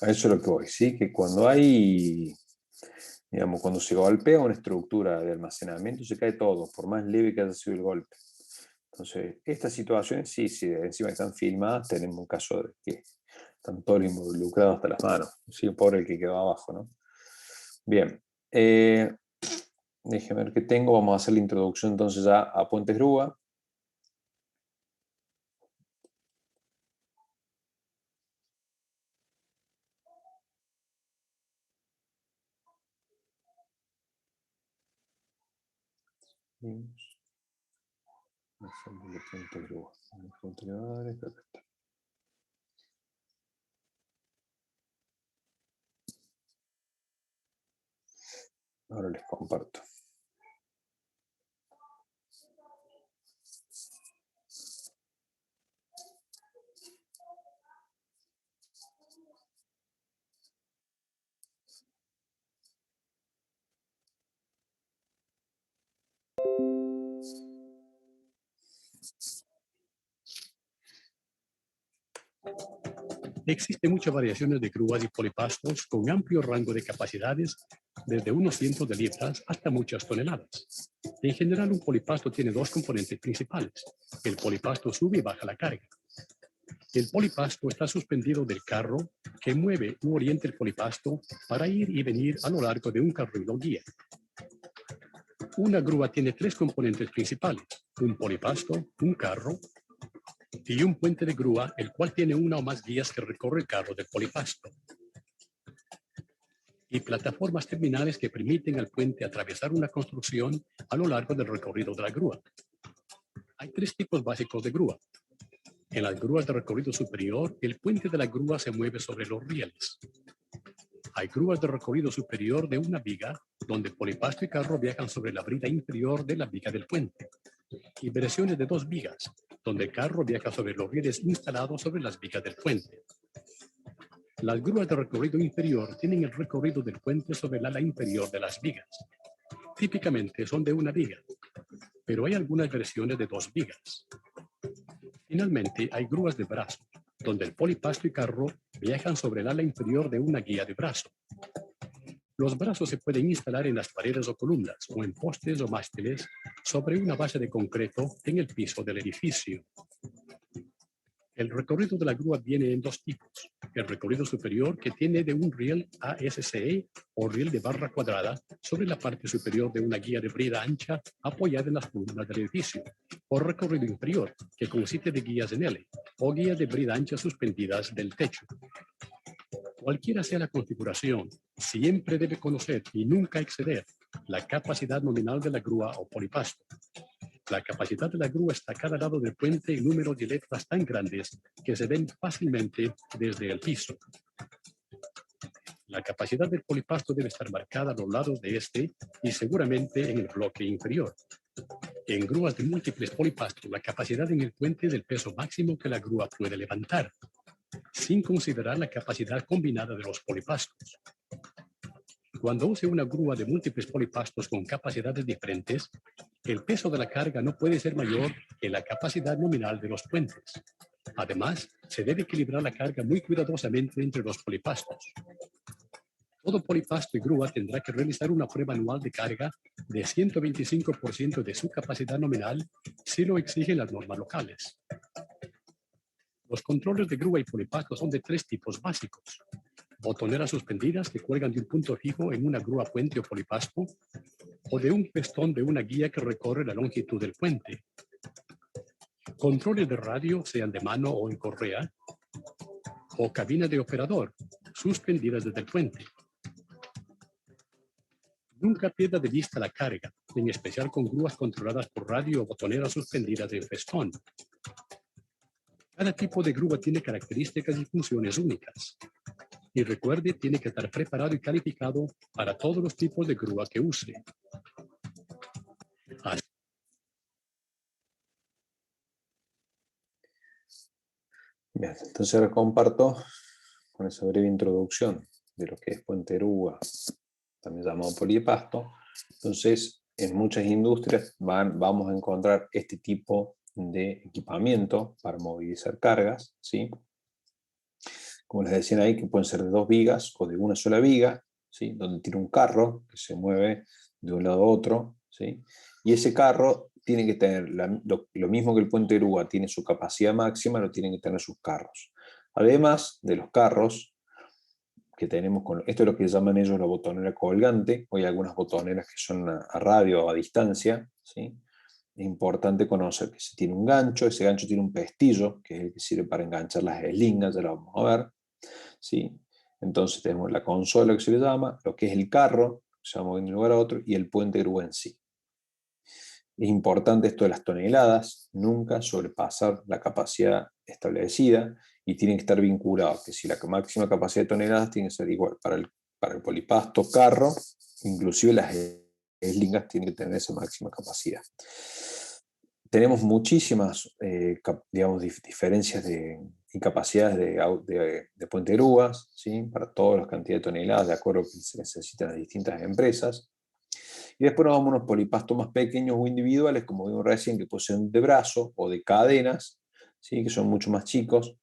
A eso es lo que voy, ¿sí? Que cuando hay, digamos, cuando se golpea una estructura de almacenamiento, se cae todo, por más leve que haya sido el golpe. Entonces, estas situaciones, sí, sí, encima que están filmadas, tenemos un caso de que están todos involucrados hasta las manos. Sí, pobre el que quedó abajo, ¿no? Bien. Déjeme ver qué tengo. Vamos a hacer la introducción entonces ya a Puentes Grúa. Puentes Grúa. Contenedores, acá está. Ahora les comparto. Existen muchas variaciones de grúas y polipastos con amplio rango de capacidades, desde unos cientos de libras hasta muchas toneladas. En general, un polipasto tiene 2 componentes principales. El polipasto sube y baja la carga. El polipasto está suspendido del carro que mueve u orienta el polipasto para ir y venir a lo largo de un carril guía. Una grúa tiene 3 componentes principales: un polipasto, un carro y un puente de grúa, el cual tiene una o más guías que recorre el carro del polipasto, y plataformas terminales que permiten al puente atravesar una construcción a lo largo del recorrido de la grúa. Hay tres tipos básicos de grúa. En las grúas de recorrido superior, el puente de la grúa se mueve sobre los rieles. Hay grúas de recorrido superior de una viga, donde polipasto y carro viajan sobre la brida inferior de la viga del puente, y versiones de dos vigas, donde el carro viaja sobre los rieles instalados sobre las vigas del puente. Las grúas de recorrido inferior tienen el recorrido del puente sobre el ala inferior de las vigas. Típicamente son de una viga, pero hay algunas versiones de dos vigas. Finalmente, hay grúas de brazo, donde el polipasto y carro viajan sobre el ala inferior de una guía de brazo. Los brazos se pueden instalar en las paredes o columnas, o en postes o mástiles, sobre una base de concreto en el piso del edificio. El recorrido de la grúa viene en dos tipos. El recorrido superior, que tiene de un riel ASCE o riel de barra cuadrada sobre la parte superior de una guía de brida ancha apoyada en las columnas del edificio, o recorrido inferior, que consiste de guías en L o guías de brida ancha suspendidas del techo. Cualquiera sea la configuración, siempre debe conocer y nunca exceder la capacidad nominal de la grúa o polipasto. La capacidad de la grúa está a cada lado del puente en números de letras tan grandes que se ven fácilmente desde el piso. La capacidad del polipasto debe estar marcada a los lados de este y seguramente en el bloque inferior. En grúas de múltiples polipastos, la capacidad en el puente es el peso máximo que la grúa puede levantar, sin considerar la capacidad combinada de los polipastos. Cuando use una grúa de múltiples polipastos con capacidades diferentes, el peso de la carga no puede ser mayor que la capacidad nominal de los puentes. Además, se debe equilibrar la carga muy cuidadosamente entre los polipastos. Todo polipasto y grúa tendrá que realizar una prueba anual de carga de 125% de su capacidad nominal si lo exigen las normas locales. Los controles de grúa y polipasto son de tres tipos básicos: botoneras suspendidas que cuelgan de un punto fijo en una grúa, puente o polipasto, o de un pestón de una guía que recorre la longitud del puente. Controles de radio, sean de mano o en correa, o cabina de operador, suspendidas desde el puente. Nunca pierda de vista la carga, en especial con grúas controladas por radio o botoneras suspendidas en pestón. Cada tipo de grúa tiene características y funciones únicas. Y recuerde, tiene que estar preparado y calificado para todos los tipos de grúa que use. Bien, entonces ahora comparto con esa breve introducción de lo que es puente de grúa, también llamado polipasto. Entonces, en muchas industrias vamos a encontrar este tipo de equipamiento para movilizar cargas, ¿sí? Como les decían ahí, que pueden ser de dos vigas o de una sola viga, ¿sí? Donde tiene un carro que se mueve de un lado a otro, ¿sí? Y ese carro tiene que tener lo mismo que el puente de grúa tiene su capacidad máxima, lo tienen que tener sus carros. Además de los carros que tenemos, esto es lo que llaman ellos la botonera colgante. Hoy hay algunas botoneras que son a radio o a distancia, ¿sí? Es importante conocer que si tiene un gancho, ese gancho tiene un pestillo, que es el que sirve para enganchar las eslingas, ya lo vamos a ver, ¿sí? Entonces tenemos la consola, que se le llama, lo que es el carro, que se va moviendo de un lugar a otro, y el puente de grúa en sí. Es importante esto de las toneladas, nunca sobrepasar la capacidad establecida, y tienen que estar vinculados, que si la máxima capacidad de toneladas tiene que ser igual para el polipasto carro, inclusive las eslingas tienen que tener esa máxima capacidad. Tenemos muchísimas digamos, diferencias y capacidades de puente de grúas, ¿sí? Para todas las cantidades de toneladas, de acuerdo a lo que se necesitan las distintas empresas. Y después nos vamos a unos polipastos más pequeños o individuales, como vimos recién, que poseen de brazo o de cadenas, ¿sí? Que son mucho más chicos,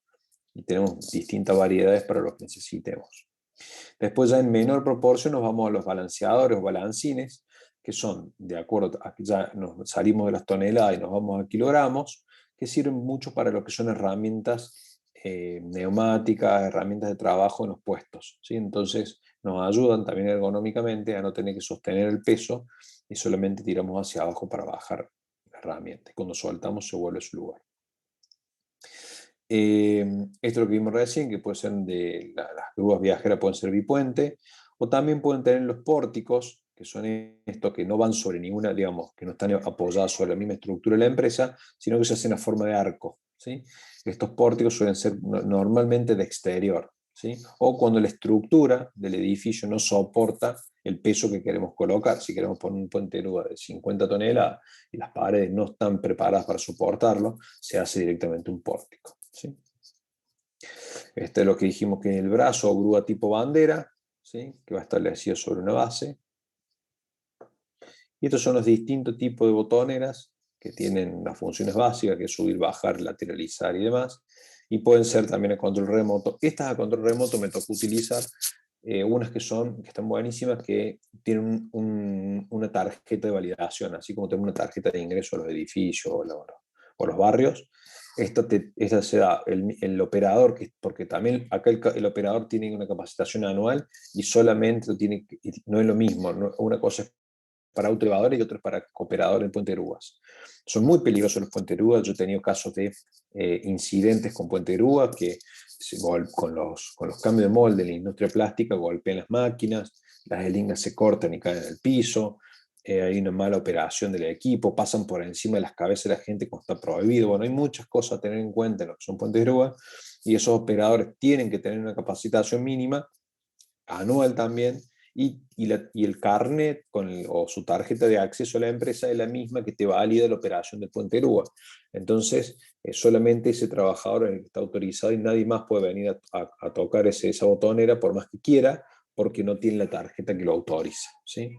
y tenemos distintas variedades para lo que necesitemos. Después, ya en menor proporción, nos vamos a los balanceadores o balancines, que son, de acuerdo a que ya nos salimos de las toneladas y nos vamos a kilogramos, que sirven mucho para lo que son herramientas neumáticas, herramientas de trabajo en los puestos, ¿sí? Entonces nos ayudan también ergonómicamente a no tener que sostener el peso y solamente tiramos hacia abajo para bajar la herramienta. Y cuando soltamos se vuelve a su lugar. Esto es lo que vimos recién, que puede ser las grúas viajeras pueden ser bipuente, o también pueden tener los pórticos, que son estos que no van sobre ninguna, digamos, que no están apoyados sobre la misma estructura de la empresa, sino que se hacen a forma de arco, ¿sí? Estos pórticos suelen ser normalmente de exterior, ¿sí? O cuando la estructura del edificio no soporta el peso que queremos colocar. Si queremos poner un puente de grúa de 50 toneladas y las paredes no están preparadas para soportarlo, se hace directamente un pórtico, ¿sí? Este es lo que dijimos, que es el brazo o grúa tipo bandera, ¿sí? Que va establecido sobre una base. Y estos son los distintos tipos de botoneras que tienen las funciones básicas, que es subir, bajar, lateralizar y demás. Y pueden ser también a control remoto. Estas a control remoto me tocó utilizar unas que están buenísimas, que tienen una tarjeta de validación, así como tenemos una tarjeta de ingreso a los edificios o los barrios. Esta se da el operador, porque también acá el operador tiene una capacitación anual y solamente no es lo mismo, una cosa es para autoelevadores y otra es para operadores en puente de grúas. Son muy peligrosos los puentes de grúas. Yo he tenido casos de incidentes con puente de grúas que con los cambios de molde en la industria plástica golpean las máquinas, las helingas se cortan y caen al piso, hay una mala operación del equipo, pasan por encima de las cabezas de la gente cuando está prohibido. Bueno, hay muchas cosas a tener en cuenta en lo que son puentes de grúas, y esos operadores tienen que tener una capacitación mínima, anual también, y el carnet o su tarjeta de acceso a la empresa es la misma que te valida la operación del puente de grúa. Entonces, solamente ese trabajador es el que está autorizado y nadie más puede venir a tocar esa botonera por más que quiera, porque no tiene la tarjeta que lo autoriza, ¿sí?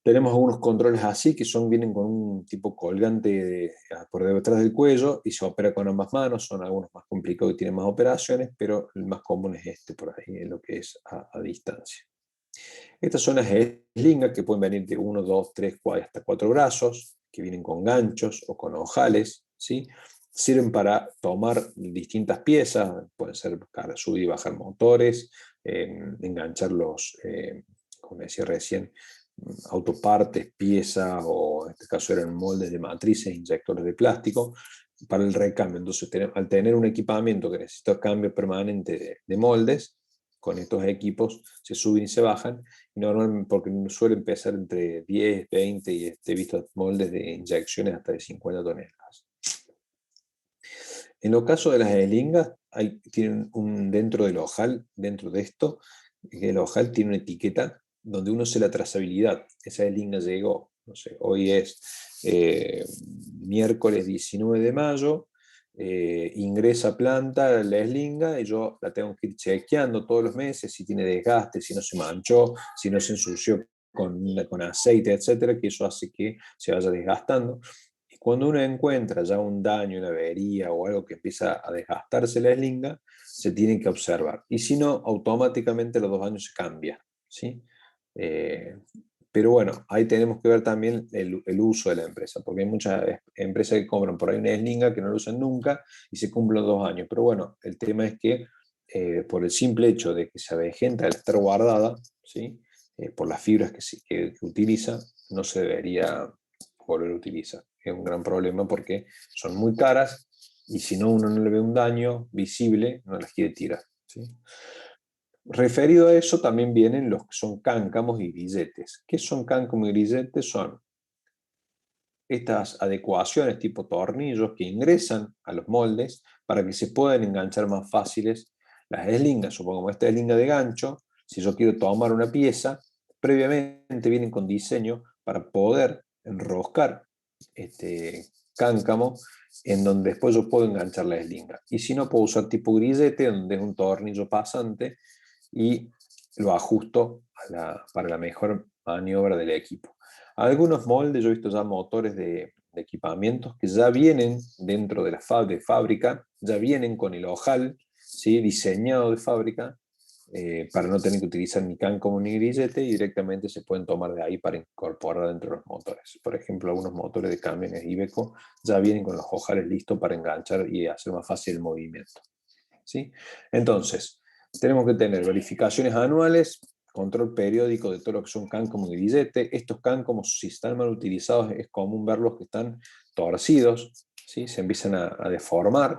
Tenemos algunos controles así, que vienen con un tipo colgante por detrás del cuello y se opera con ambas manos. Son algunos más complicados y tienen más operaciones, pero el más común es este por ahí, en lo que es a distancia. Estas son las eslingas, que pueden venir de 1, 2, 3, 4, hasta 4 brazos, que vienen con ganchos o con ojales, ¿sí? Sirven para tomar distintas piezas, pueden ser para subir y bajar motores, enganchar como decía recién, autopartes, piezas, o en este caso eran moldes de matrices, inyectores de plástico, para el recambio. Entonces, al tener un equipamiento que necesita cambio permanente de moldes, con estos equipos se suben y se bajan, y normalmente, porque suele empezar entre 10, 20, y he visto moldes de inyecciones hasta de 50 toneladas. En los casos de las eslingas, tienen dentro del ojal, dentro de esto, el ojal tiene una etiqueta donde uno hace la trazabilidad. Esa eslinga llegó, no sé, hoy es miércoles 19 de mayo, ingresa a planta la eslinga y yo la tengo que ir chequeando todos los meses si tiene desgaste, si no se manchó, si no se ensució con aceite, etcétera, que eso hace que se vaya desgastando. Y cuando uno encuentra ya un daño, una avería o algo que empieza a desgastarse la eslinga, se tiene que observar. Y si no, automáticamente a los 2 años se cambia, ¿sí? Pero bueno, ahí tenemos que ver también el uso de la empresa, porque hay muchas empresas que compran por ahí una eslinga que no lo usan nunca y se cumplen 2 años. Pero bueno, el tema es que por el simple hecho de que se avejenta al estar guardada, ¿sí? Por las fibras que utiliza, no se debería volver a utilizar. Es un gran problema porque son muy caras y si no, uno no le ve un daño visible, no las quiere tirar, ¿sí? Referido a eso también vienen los que son cáncamos y grilletes. ¿Qué son cáncamos y grilletes? Son estas adecuaciones tipo tornillos que ingresan a los moldes para que se puedan enganchar más fáciles las eslingas. Supongamos esta eslinga de gancho, si yo quiero tomar una pieza, previamente vienen con diseño para poder enroscar este cáncamo en donde después yo puedo enganchar la eslinga. Y si no, puedo usar tipo grillete, donde es un tornillo pasante, y lo ajusto para la mejor maniobra del equipo. Algunos moldes, yo he visto ya motores de equipamientos que ya vienen dentro de la de fábrica, ya vienen con el ojal, ¿sí? Diseñado de fábrica, para no tener que utilizar ni cáncamo ni grillete, y directamente se pueden tomar de ahí para incorporar dentro de los motores. Por ejemplo, algunos motores de camiones Iveco ya vienen con los ojales listos para enganchar y hacer más fácil el movimiento, ¿sí? Entonces, tenemos que tener verificaciones anuales, control periódico de todo lo que son cáncamos y grillete. Estos cáncamos, si están mal utilizados, es común verlos que están torcidos, ¿sí? Se empiezan a deformar.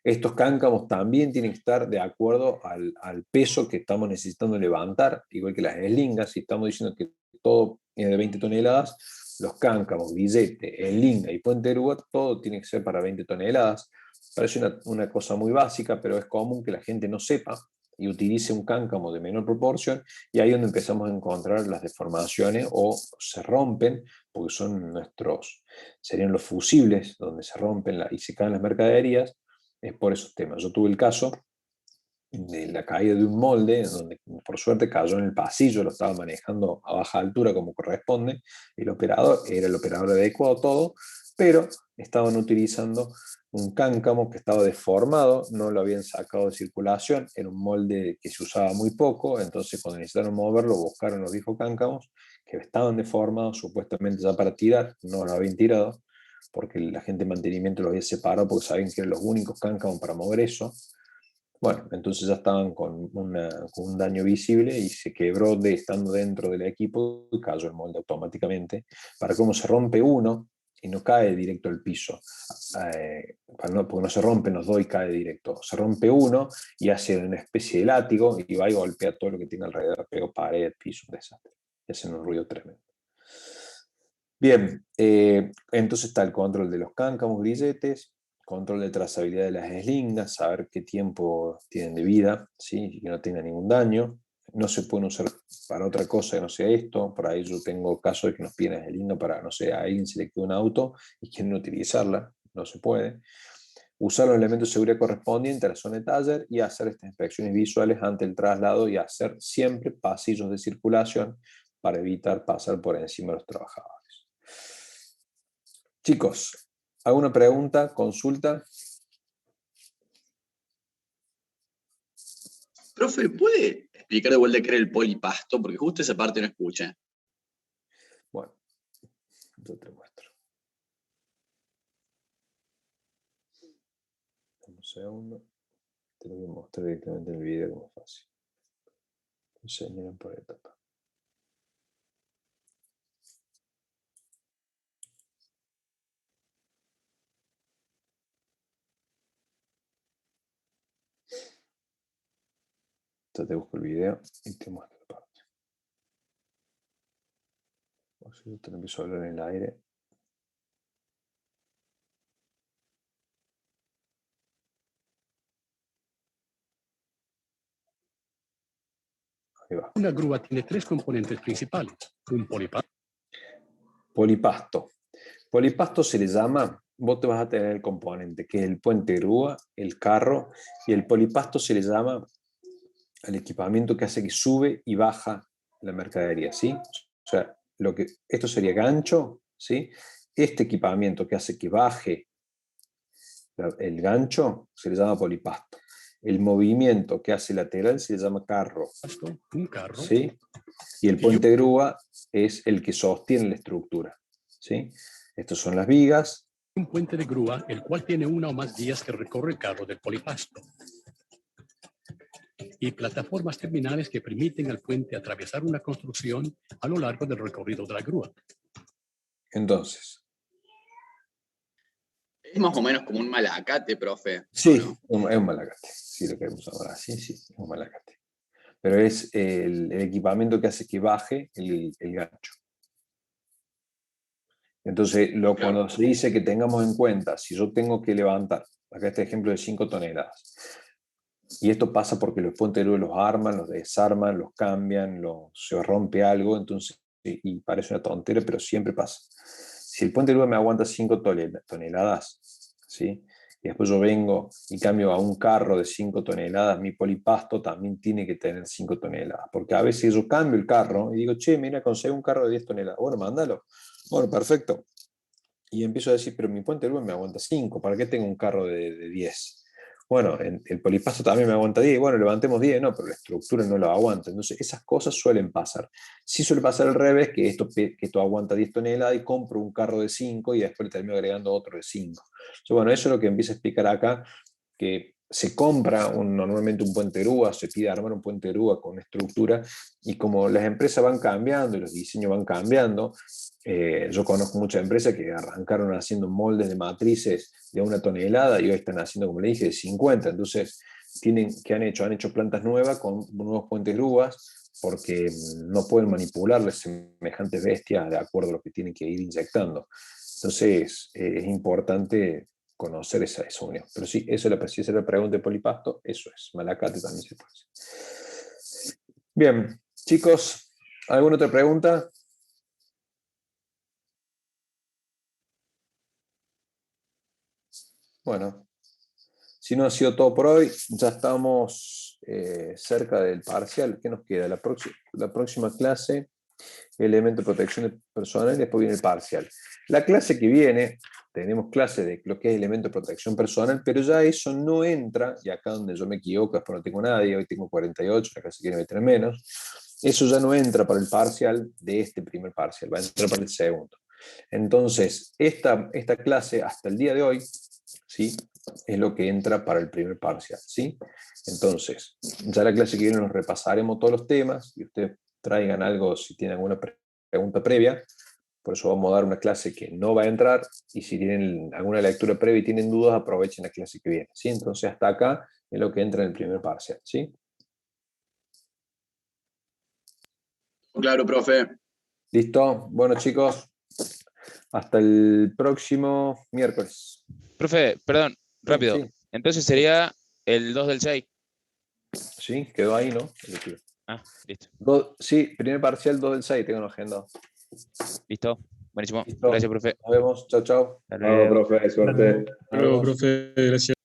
Estos cáncamos también tienen que estar de acuerdo al peso que estamos necesitando levantar, igual que las eslingas. Si estamos diciendo que todo es de 20 toneladas, los cáncamos, billete, eslinga y puente de grúa, todo tiene que ser para 20 toneladas. Parece una cosa muy básica, pero es común que la gente no sepa y utilice un cáncamo de menor proporción, y ahí es donde empezamos a encontrar las deformaciones o se rompen, porque serían los fusibles donde se rompen y se caen las mercaderías. Es por esos temas. Yo tuve el caso de la caída de un molde, donde por suerte cayó en el pasillo, lo estaba manejando a baja altura como corresponde, el operador era el operador adecuado, todo, pero estaban utilizando un cáncamo que estaba deformado, no lo habían sacado de circulación, era un molde que se usaba muy poco, entonces cuando necesitaron moverlo buscaron los viejos cáncamos que estaban deformados, supuestamente ya para tirar, no lo habían tirado, porque la gente de mantenimiento los había separado porque sabían que eran los únicos cáncamos para mover eso. Bueno, entonces ya estaban con un daño visible y se quebró estando dentro del equipo y cayó el molde automáticamente. Para cómo se rompe uno y no cae directo al piso, porque no se rompen los dos y cae directo. Se rompe uno y hace una especie de látigo y va y golpea todo lo que tiene alrededor, pega pared, piso, un desastre. Y hacen un ruido tremendo. Bien, entonces está el control de los cáncamos, grilletes, control de trazabilidad de las eslingas, saber qué tiempo tienen de vida, ¿sí? Que no tenga ningún daño. No se pueden usar para otra cosa que no sea esto. Por ahí yo tengo casos de que nos piden las eslingas para, no sé, a alguien se le quedó un auto y quieren utilizarla, no se puede. Usar los elementos de seguridad correspondientes a la zona de taller y hacer estas inspecciones visuales ante el traslado y hacer siempre pasillos de circulación para evitar pasar por encima de los trabajadores. Chicos, ¿alguna pregunta, consulta? Profe, ¿puede explicar de vuelta qué era el polipasto? Porque justo esa parte no escuché. Bueno, yo te muestro. Un segundo. Te lo voy a mostrar directamente en el video como fácil. Entonces, miren por etapa. Entonces te busco el video y te muestro la parte. O si yo te lo empiezo a hablar en el aire. Ahí va. Una grúa tiene tres componentes principales. Un polipasto. Polipasto. Polipasto se le llama, vos te vas a tener el componente, que es el puente grúa, el carro, y el polipasto se le llama al equipamiento que hace que sube y baja la mercadería, ¿sí? O sea, esto sería gancho, ¿sí? Este equipamiento que hace que baje el gancho se le llama polipasto. El movimiento que hace lateral se le llama carro. Un carro. ¿Sí? Y el puente grúa es el que sostiene la estructura. ¿Sí? Estos son las vigas. Un puente de grúa, el cual tiene una o más vías que recorre el carro del polipasto. Y plataformas terminales que permiten al puente atravesar una construcción a lo largo del recorrido de la grúa. Entonces. Es más o menos como un malacate, profe. Sí, ¿no? Es un malacate. Si lo queremos llamar así, sí, es un malacate. Pero es el equipamiento que hace que baje el gancho. Entonces, cuando se dice que tengamos en cuenta, si yo tengo que levantar, acá este ejemplo de 5 toneladas, y esto pasa porque los puentes de grúa los arman, los desarman, los cambian, se rompe algo, entonces, y parece una tontera, pero siempre pasa. Si el puente de grúa me aguanta 5 toneladas, ¿sí? Y después yo vengo y cambio a un carro de 5 toneladas, mi polipasto también tiene que tener 5 toneladas, porque a veces yo cambio el carro y digo, che, mira, conseguí un carro de 10 toneladas, bueno, mándalo. Bueno, perfecto. Y empiezo a decir, pero mi puente de grúa me aguanta 5, ¿para qué tengo un carro de 10? Bueno, el polipasto también me aguanta 10, bueno, levantemos 10, no, pero la estructura no lo aguanta. Entonces, esas cosas suelen pasar. Sí suele pasar al revés, que esto aguanta 10 toneladas y compro un carro de 5 y después le termino agregando otro de 5. Entonces, bueno, eso es lo que empieza a explicar acá, que se compra normalmente un puente grúa, se pide armar un puente grúa con estructura, y como las empresas van cambiando y los diseños van cambiando, Yo conozco muchas empresas que arrancaron haciendo moldes de matrices de 1 tonelada y hoy están haciendo, como le dije, de 50. Entonces, han hecho plantas nuevas con nuevos puentes grúas porque no pueden manipularles semejantes bestias de acuerdo a lo que tienen que ir inyectando. Entonces, es importante conocer esa unión. Pero sí, esa es la pregunta de polipasto, eso es. Malacate también se puede hacer. Bien, chicos, ¿alguna otra pregunta? Bueno, si no ha sido todo por hoy, ya estamos cerca del parcial. ¿Qué nos queda? La próxima clase, elemento de protección personal, y después viene el parcial. La clase que viene, tenemos clase de lo que es elemento de protección personal, pero ya eso no entra, y acá donde yo me equivoco, después no tengo nadie, hoy tengo 48, la clase que viene meter menos, eso ya no entra para el parcial de este primer parcial, va a entrar para el segundo. Entonces, esta clase hasta el día de hoy, ¿sí?, es lo que entra para el primer parcial, ¿sí? Entonces, ya la clase que viene nos repasaremos todos los temas y ustedes traigan algo si tienen alguna pregunta previa. Por eso vamos a dar una clase que no va a entrar y si tienen alguna lectura previa y tienen dudas, aprovechen la clase que viene, ¿sí? Entonces, hasta acá es lo que entra en el primer parcial, ¿sí? Claro, profe. ¿Listo? Bueno, chicos, hasta el próximo miércoles. Profe, perdón, rápido. Sí. Entonces sería el 2 del 6. Sí, quedó ahí, ¿no? Ah, listo. Sí, primer parcial 2 del 6, tengo una agenda. Listo. Buenísimo. Listo. Gracias, profe. Nos vemos. Chao, chao. Hasta Chao, luego. profe, suerte. Nos vemos. profe, gracias.